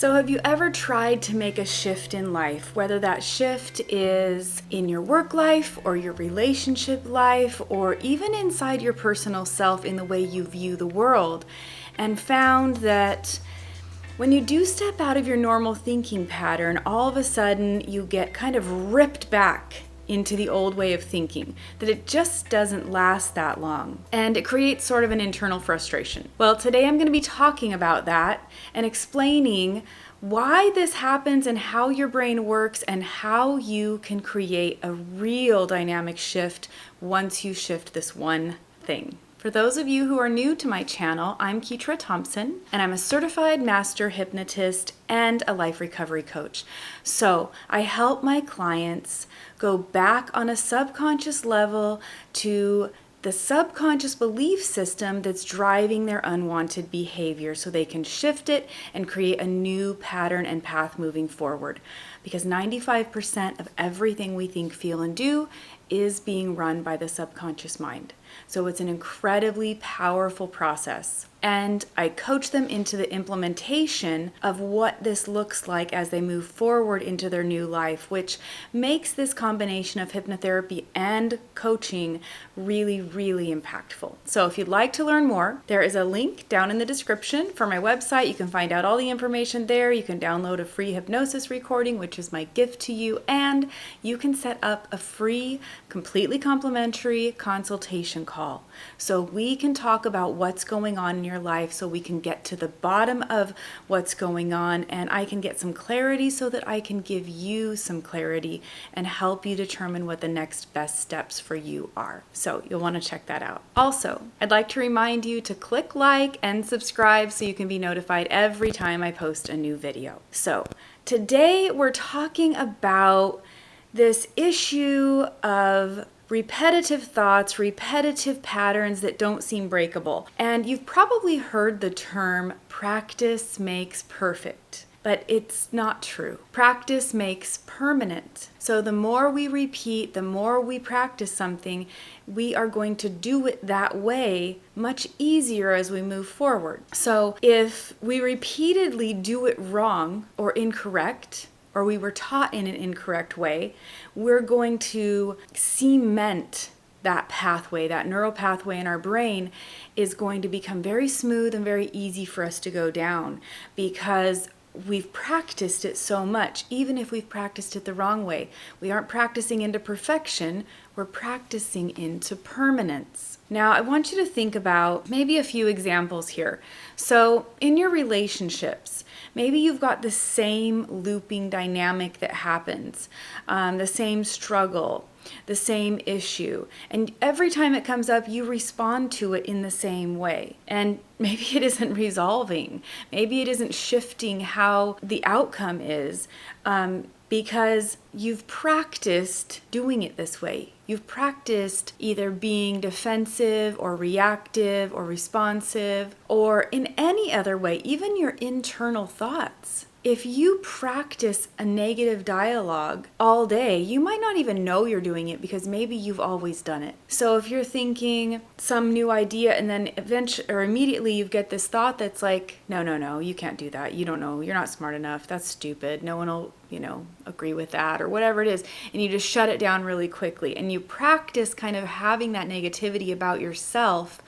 So have you ever tried to make a shift in life, whether that shift is in your work life or your relationship life or even inside your personal self in the way you view the world, and found that when you do step out of your normal thinking pattern, all of a sudden you get kind of ripped back into the old way of thinking, that it just doesn't last that long, and it creates sort of an internal frustration. Well, today I'm going to be talking about that and explaining why this happens and how your brain works and how you can create a real dynamic shift once you shift this one thing. For those of you who are new to my channel, I'm Ketra Thompson, and I'm a certified master hypnotist and a life recovery coach. So I help my clients go back on a subconscious level to the subconscious belief system that's driving their unwanted behavior so they can shift it and create a new pattern and path moving forward. Because 95% of everything we think, feel, and do is being run by the subconscious mind. So it's an incredibly powerful process. And I coach them into the implementation of what this looks like as they move forward into their new life, which makes this combination of hypnotherapy and coaching really, really impactful. So if you'd like to learn more, there is a link down in the description for my website. You can find out all the information there. You can download a free hypnosis recording, which is my gift to you, and you can set up a free, completely complimentary consultation call. So we can talk about what's going on in your life, so we can get to the bottom of what's going on, and I can get some clarity so that I can give you some clarity and help you determine what the next best steps for you are. So you'll want to check that out. Also, I'd like to remind you to click like and subscribe so you can be notified every time I post a new video. So today we're talking about this issue of repetitive thoughts, repetitive patterns that don't seem breakable. And you've probably heard the term practice makes perfect, but it's not true. Practice makes permanent. So the more we repeat, the more we practice something, we are going to do it that way much easier as we move forward. So if we repeatedly do it wrong or incorrect, or we were taught in an incorrect way, we're going to cement that pathway, that neural pathway in our brain is going to become very smooth and very easy for us to go down because we've practiced it so much, even if we've practiced it the wrong way. We aren't practicing into perfection, we're practicing into permanence. Now, I want you to think about maybe a few examples here. So in your relationships, maybe you've got the same looping dynamic that happens, the same struggle, the same issue. And every time it comes up, you respond to it in the same way. And maybe it isn't resolving. Maybe it isn't shifting how the outcome is because you've practiced doing it this way. You've practiced either being defensive or reactive or responsive or in any other way, even your internal thoughts. If you practice a negative dialogue all day, you might not even know you're doing it because maybe you've always done it. So if you're thinking some new idea and then eventually or immediately you get this thought that's like, no, you can't do that. You don't know. You're not smart enough. That's stupid. No one will, agree with that or whatever it is. And you just shut it down really quickly. And you practice kind of having that negativity about yourself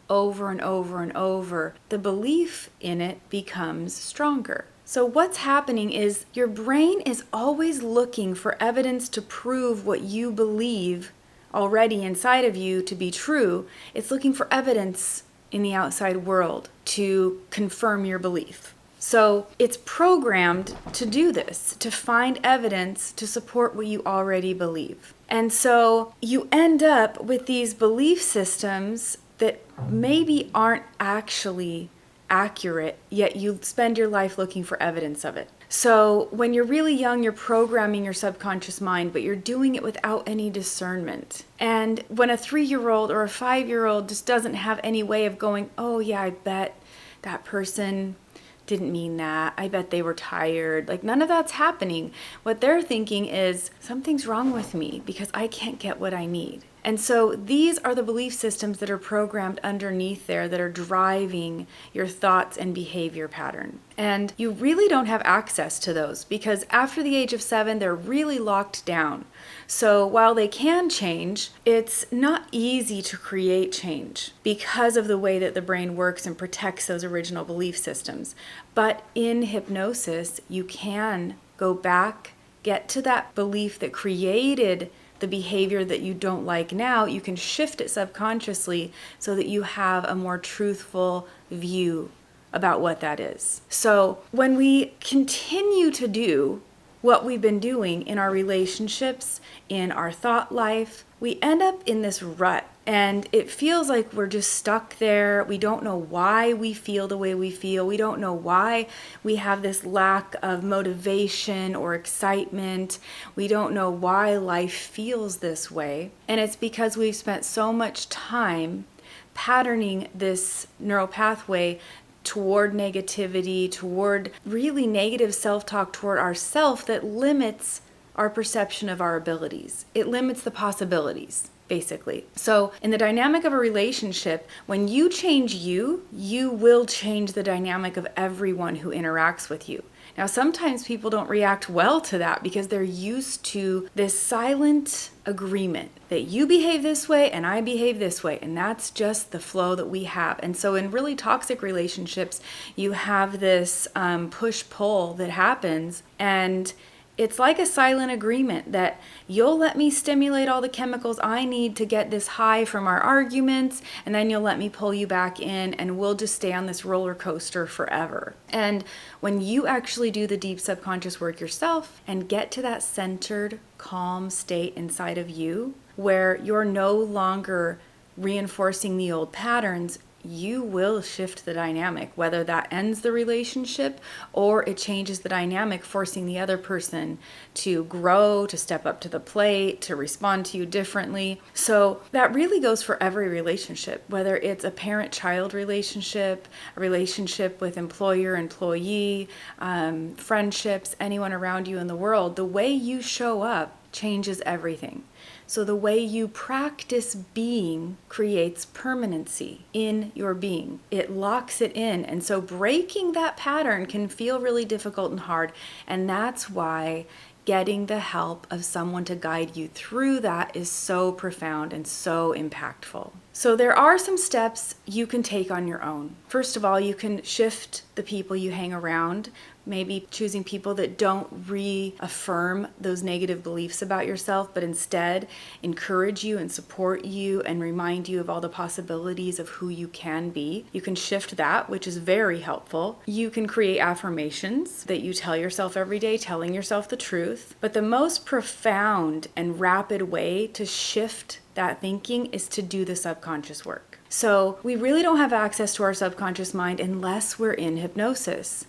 over and over and over. The belief in it becomes stronger. So what's happening is your brain is always looking for evidence to prove what you believe already inside of you to be true. It's looking for evidence in the outside world to confirm your belief. So it's programmed to do this, to find evidence to support what you already believe. And so you end up with these belief systems that maybe aren't actually accurate, yet you spend your life looking for evidence of it. So when you're really young, you're programming your subconscious mind, but you're doing it without any discernment. And when a 3-year-old or a 5-year-old just doesn't have any way of going, oh yeah, I bet that person didn't mean that. I bet they were tired. Like none of that's happening. What they're thinking is something's wrong with me because I can't get what I need. And so these are the belief systems that are programmed underneath there that are driving your thoughts and behavior pattern. And you really don't have access to those because after the age of 7, they're really locked down. So while they can change, it's not easy to create change because of the way that the brain works and protects those original belief systems. But in hypnosis, you can go back, get to that belief that created the behavior that you don't like now. You can shift it subconsciously so that you have a more truthful view about what that is. So when we continue to do what we've been doing in our relationships, in our thought life, we end up in this rut. And it feels like we're just stuck there. We don't know why we feel the way we feel. We don't know why we have this lack of motivation or excitement. We don't know why life feels this way. And it's because we've spent so much time patterning this neural pathway toward negativity, toward really negative self-talk toward ourself that limits our perception of our abilities. It limits the possibilities, basically. So in the dynamic of a relationship, when you change you will change the dynamic of everyone who interacts with you. Now, sometimes people don't react well to that because they're used to this silent agreement that you behave this way and I behave this way, and that's just the flow that we have. And so in really toxic relationships, you have this push-pull that happens, and it's like a silent agreement that you'll let me stimulate all the chemicals I need to get this high from our arguments, and then you'll let me pull you back in, and we'll just stay on this roller coaster forever. And when you actually do the deep subconscious work yourself and get to that centered, calm state inside of you, where you're no longer reinforcing the old patterns, you will shift the dynamic, whether that ends the relationship or it changes the dynamic, forcing the other person to grow, to step up to the plate, to respond to you differently. So that really goes for every relationship, whether it's a parent-child relationship, a relationship with employer-employee, friendships, anyone around you in the world. The way you show up changes everything. So the way you practice being creates permanency in your being. It locks it in. And so breaking that pattern can feel really difficult and hard. And that's why getting the help of someone to guide you through that is so profound and so impactful. So there are some steps you can take on your own. First of all, you can shift the people you hang around, maybe choosing people that don't reaffirm those negative beliefs about yourself, but instead encourage you and support you and remind you of all the possibilities of who you can be. You can shift that, which is very helpful. You can create affirmations that you tell yourself every day, telling yourself the truth. But the most profound and rapid way to shift that thinking is to do the subconscious work. So we really don't have access to our subconscious mind unless we're in hypnosis.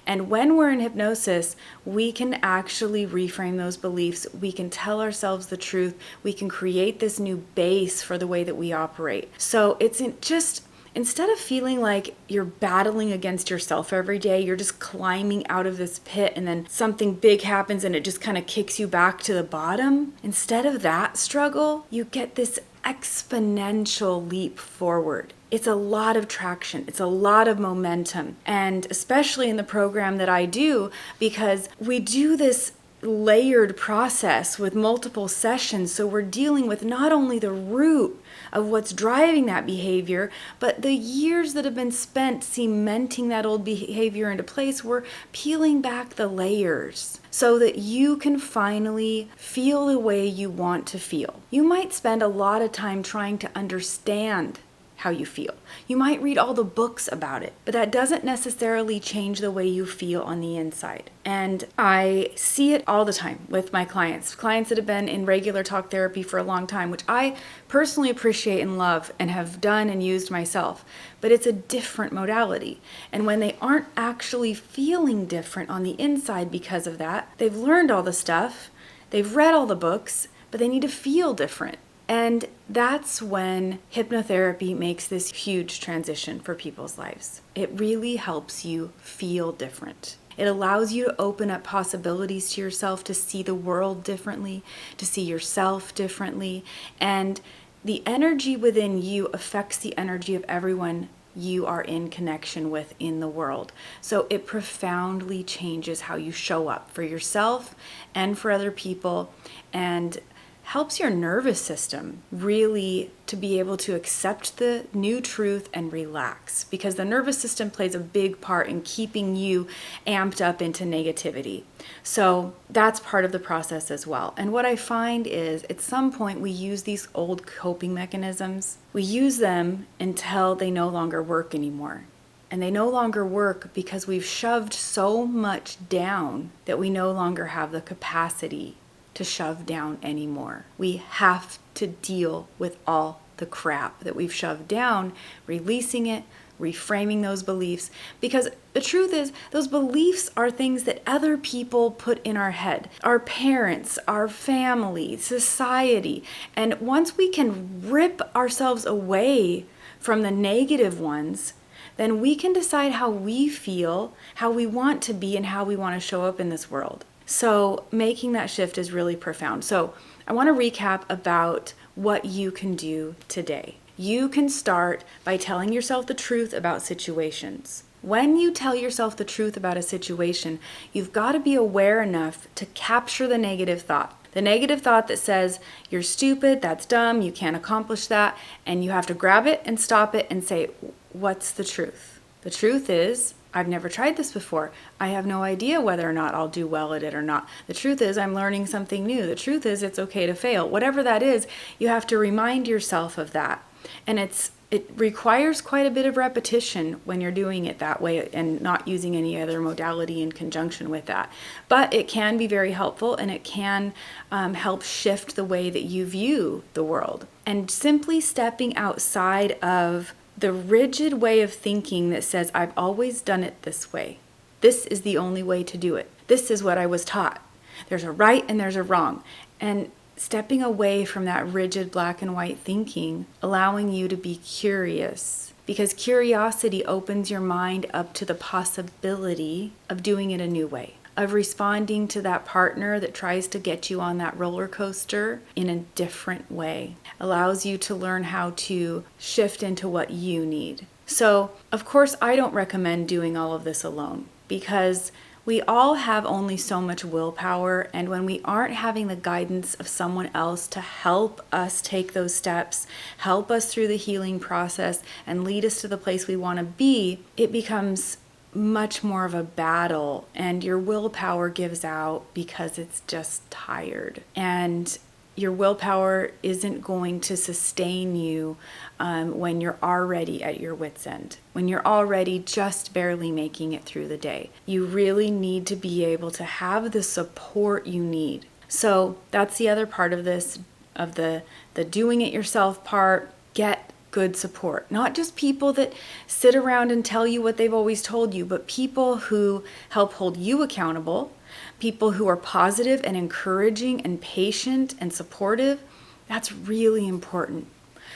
And when we're in hypnosis, we can actually reframe those beliefs. We can tell ourselves the truth. We can create this new base for the way that we operate. So it's just, instead of feeling like you're battling against yourself every day, you're just climbing out of this pit and then something big happens and it just kind of kicks you back to the bottom. Instead of that struggle, you get this exponential leap forward. It's a lot of traction. It's a lot of momentum. And especially in the program that I do, because we do this layered process with multiple sessions. So we're dealing with not only the root of what's driving that behavior, but the years that have been spent cementing that old behavior into place. We're peeling back the layers so that you can finally feel the way you want to feel. You might spend a lot of time trying to understand how you feel. You might read all the books about it, but that doesn't necessarily change the way you feel on the inside. And I see it all the time with my clients that have been in regular talk therapy for a long time, which I personally appreciate and love and have done and used myself, but it's a different modality. And when they aren't actually feeling different on the inside because of that, they've learned all the stuff, they've read all the books, but they need to feel different. And that's when hypnotherapy makes this huge transition for people's lives. It really helps you feel different. It allows you to open up possibilities to yourself, to see the world differently, to see yourself differently, and the energy within you affects the energy of everyone you are in connection with in the world. So it profoundly changes how you show up for yourself and for other people, and helps your nervous system really to be able to accept the new truth and relax, because the nervous system plays a big part in keeping you amped up into negativity. So that's part of the process as well. And what I find is at some point we use these old coping mechanisms. We use them until they no longer work anymore. And they no longer work because we've shoved so much down that we no longer have the capacity to shove down anymore. We have to deal with all the crap that we've shoved down, releasing it, reframing those beliefs, because the truth is those beliefs are things that other people put in our head, our parents, our family, society. And once we can rip ourselves away from the negative ones, then we can decide how we feel, how we want to be, and how we want to show up in this world. So making that shift is really profound. So I want to recap about what you can do today. You can start by telling yourself the truth about situations. When you tell yourself the truth about a situation, you've got to be aware enough to capture the negative thought. The negative thought that says, you're stupid, that's dumb, you can't accomplish that, and you have to grab it and stop it and say, what's the truth? The truth is, I've never tried this before. I have no idea whether or not I'll do well at it or not. The truth is I'm learning something new. The truth is it's okay to fail. Whatever that is, you have to remind yourself of that. And it requires quite a bit of repetition when you're doing it that way and not using any other modality in conjunction with that. But it can be very helpful, and it can help shift the way that you view the world. And simply stepping outside of the rigid way of thinking that says, I've always done it this way. This is the only way to do it. This is what I was taught. There's a right and there's a wrong. And stepping away from that rigid black and white thinking, allowing you to be curious, because curiosity opens your mind up to the possibility of doing it a new way, of responding to that partner that tries to get you on that roller coaster in a different way, allows you to learn how to shift into what you need. So, of course, I don't recommend doing all of this alone, because we all have only so much willpower, and when we aren't having the guidance of someone else to help us take those steps, help us through the healing process, and lead us to the place we want to be, it becomes much more of a battle, and your willpower gives out because it's just tired. And your willpower isn't going to sustain you when you're already at your wit's end, when you're already just barely making it through the day. You really need to be able to have the support you need. So that's the other part of this, of the doing it yourself part. Get good support. Not just people that sit around and tell you what they've always told you, but people who help hold you accountable, people who are positive and encouraging and patient and supportive. That's really important.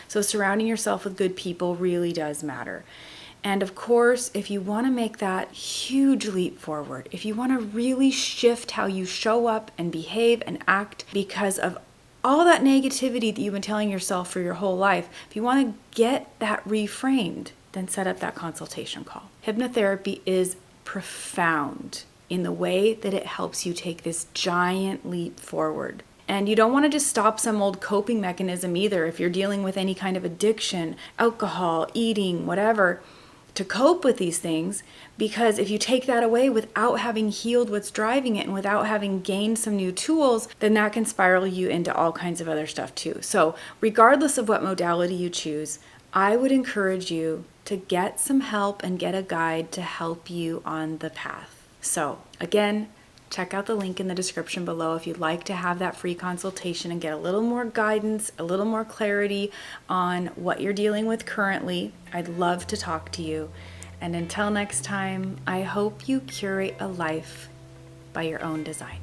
So surrounding yourself with good people really does matter. And of course, if you want to make that huge leap forward, if you want to really shift how you show up and behave and act because of all that negativity that you've been telling yourself for your whole life, if you want to get that reframed, then set up that consultation call. Hypnotherapy is profound in the way that it helps you take this giant leap forward. And you don't want to just stop some old coping mechanism either. If you're dealing with any kind of addiction, alcohol, eating, whatever, to cope with these things, because if you take that away without having healed what's driving it and without having gained some new tools, then that can spiral you into all kinds of other stuff too. So regardless of what modality you choose, I would encourage you to get some help and get a guide to help you on the path. So again, check out the link in the description below if you'd like to have that free consultation and get a little more guidance, a little more clarity on what you're dealing with currently. I'd love to talk to you. And until next time, I hope you curate a life by your own design.